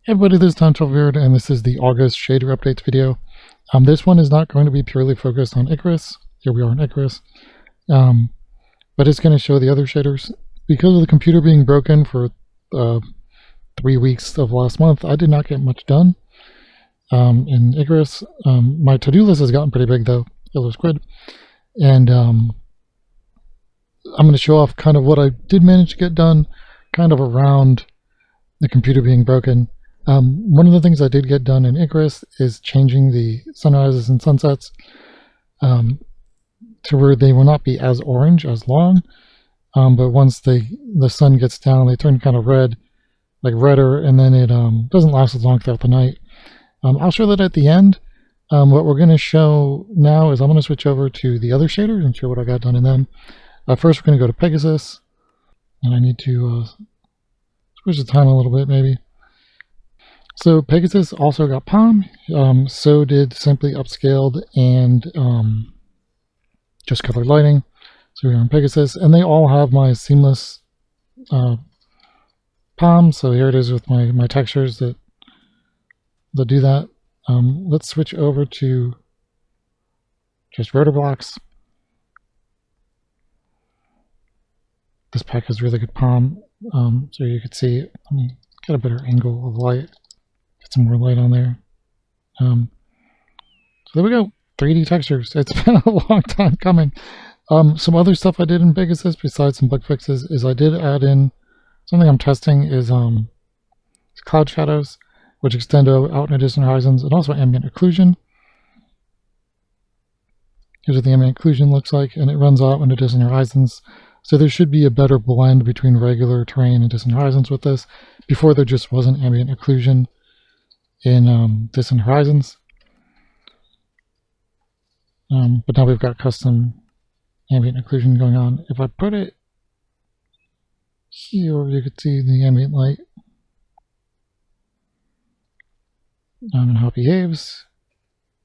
Hey everybody, this is Tom Weird, and this is the August shader updates video. This one is not going to be purely focused on Icarus. Here we are in Icarus. But it's going to show the other shaders. Because of the computer being broken for 3 weeks of last month, I did not get much done in Icarus. My to-do list has gotten pretty big though. It looks good. And I'm going to show off kind of what I did manage to get done kind of around the computer being broken. One of the things I did get done in Icarus is changing the sunrises and sunsets to where they will not be as orange, as long, but once the sun gets down, they turn kind of red, like redder, and then it doesn't last as long throughout the night. I'll show that at the end. What we're going to show now is I'm going to switch over to the other shaders and show what I got done in them. First, we're going to go to Pegasus, and I need to switch the time a little bit, maybe. So Pegasus also got Palm, so did Simply Upscaled and Just Colored Lighting. So we're on Pegasus, and they all have my seamless Palm. So here it is with my textures that do that. Let's switch over to just rotor blocks. This pack has really good Palm, so you can see. Let me get a better angle of light. Get some more light on there. So there we go. 3D textures. It's been a long time coming. Some other stuff I did in Pegasus besides some bug fixes is I did add in something I'm testing is cloud shadows, which extend out into distant horizons, and also ambient occlusion. Here's what the ambient occlusion looks like, and it runs out into distant horizons. So there should be a better blend between regular terrain and distant horizons with this. Before there just wasn't ambient occlusion in distant horizons, but now we've got custom ambient occlusion going on. If I put it here, you could see the ambient light and how it behaves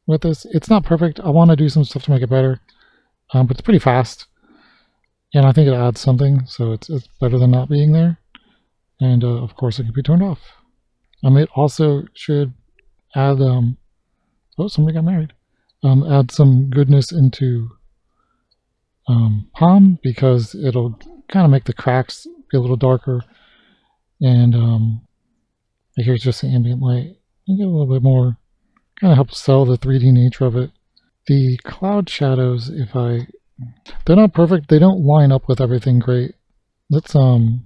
with this. It's not perfect. I want to do some stuff to make it better, but it's pretty fast, and I think it adds something, so it's better than not being there. And of course, it can be turned off. It also should add, oh, somebody got married, add some goodness into Palm, because it'll kind of make the cracks be a little darker. And here's just the ambient light. You get a little bit more, kind of helps sell the 3D nature of it. The cloud shadows, they're not perfect. They don't line up with everything great. Let's go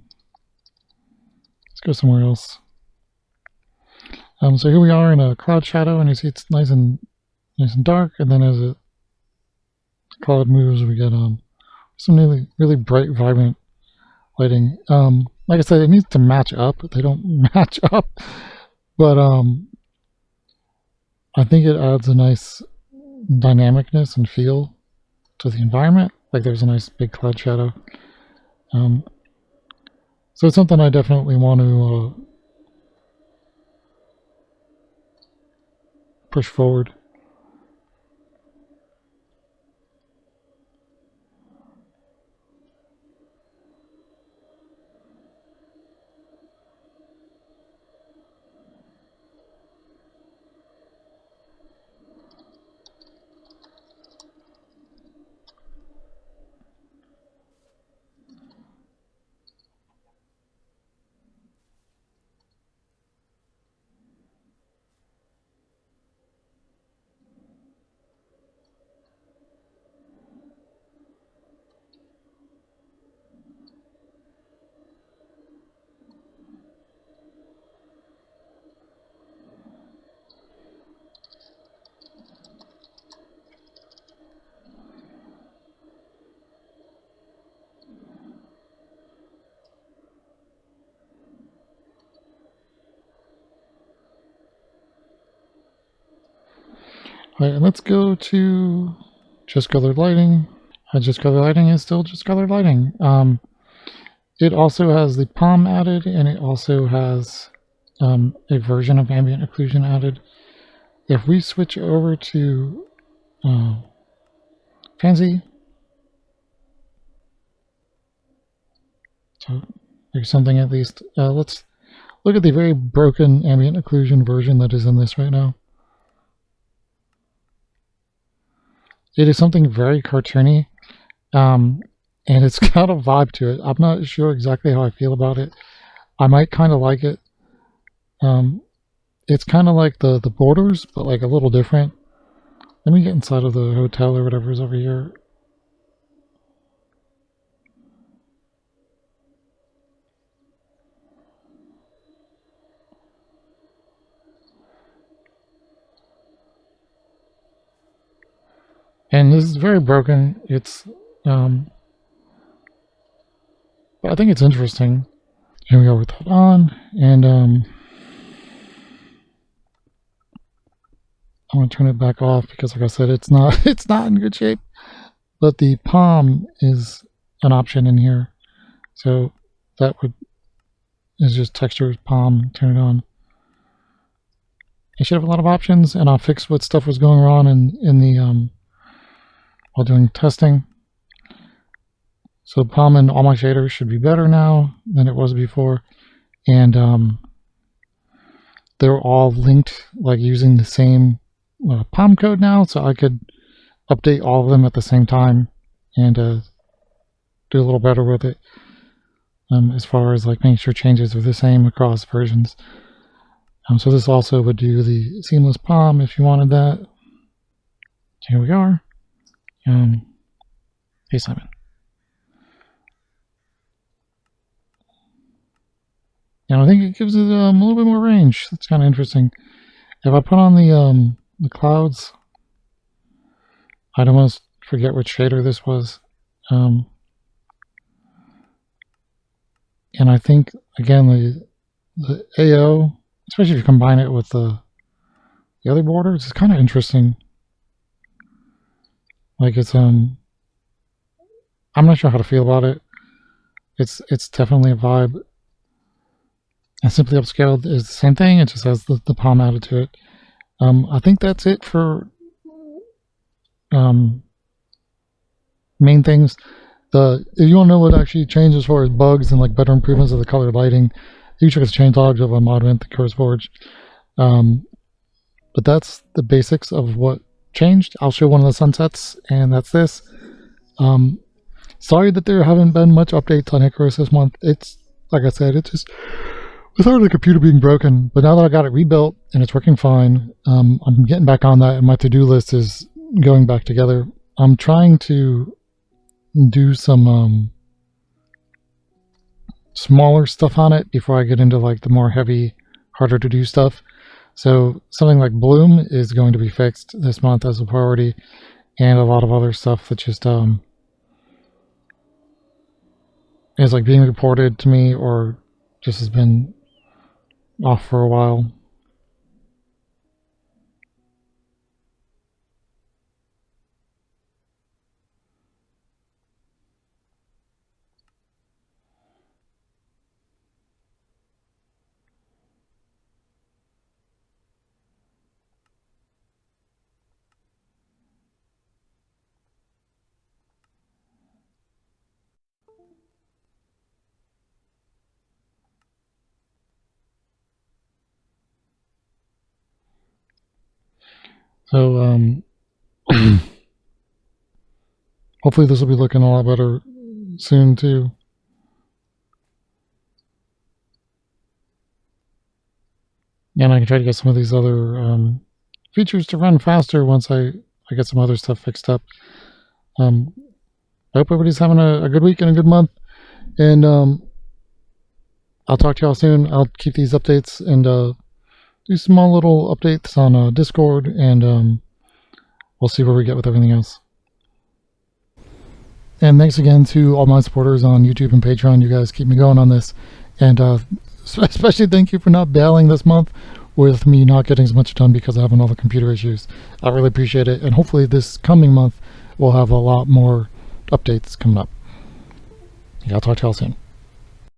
somewhere else. So here we are in a cloud shadow, and you see it's nice and dark, and then as the cloud moves, we get some really bright, vibrant lighting. Like I said, it needs to match up. They don't match up, but I think it adds a nice dynamicness and feel to the environment. Like there's a nice big cloud shadow. So it's something I definitely want to push forward. Alright, and let's go to Just Colored Lighting. Just Colored Lighting is still Just Colored Lighting. It also has the Palm added, and it also has a version of ambient occlusion added. If we switch over to Fancy, so there's something at least. Let's Look at the very broken ambient occlusion version that is in this right now. It is something very cartoony, and it's got a vibe to it. I'm not sure exactly how I feel about it. I might kind of like it. It's kind of like the borders, but like a little different. Let me get inside of the hotel or whatever is over here. And this is very broken. It's, but I think it's interesting. Here we go with that on, and I'm gonna turn it back off because, like I said, it's not in good shape. But the palm is an option in here, so that is just texture palm. Turn it on. I should have a lot of options, and I'll fix what stuff was going wrong in the while doing testing. So palm and all my shaders should be better now than it was before, and they're all linked, like using the same palm code now, so I could update all of them at the same time and do a little better with it, as far as like making sure changes are the same across versions. So this also would do the seamless palm if you wanted that. Here we are. Hey Simon. And I think it gives it a little bit more range. That's kind of interesting. If I put on the clouds, I'd almost forget which shader this was. And I think, again, the AO, especially if you combine it with the other borders, it's kind of interesting. Like it's, I'm not sure how to feel about it. It's definitely a vibe. And Simply Upscaled is the same thing. It just has the palm added to it. I think that's it for main things. If you want to know what actually changed as far as bugs and like better improvements of the color lighting, you can check the changelogs of MODPACK, the Icarus Forge. But that's the basics of what changed. I'll show one of the sunsets, and that's this. Sorry that there haven't been much updates on Icarus this month. It's, like I said, it's part of the computer being broken, but now that I got it rebuilt and it's working fine, I'm getting back on that, and my to-do list is going back together. I'm trying to do some smaller stuff on it before I get into like the more heavy, harder to do stuff. So something like Bloom is going to be fixed this month as a priority, and a lot of other stuff that just is like being reported to me or just has been off for a while. So hopefully this will be looking a lot better soon too. And I can try to get some of these other features to run faster once I get some other stuff fixed up. I hope everybody's having a good week and a good month. And I'll talk to y'all soon. I'll keep these updates and do small little updates on Discord, and we'll see where we get with everything else. And thanks again to all my supporters on YouTube and Patreon. You guys keep me going on this. And especially thank you for not bailing this month with me not getting as much done because of having all the computer issues. I really appreciate it. And hopefully this coming month we'll have a lot more updates coming up. Yeah, I'll talk to y'all soon.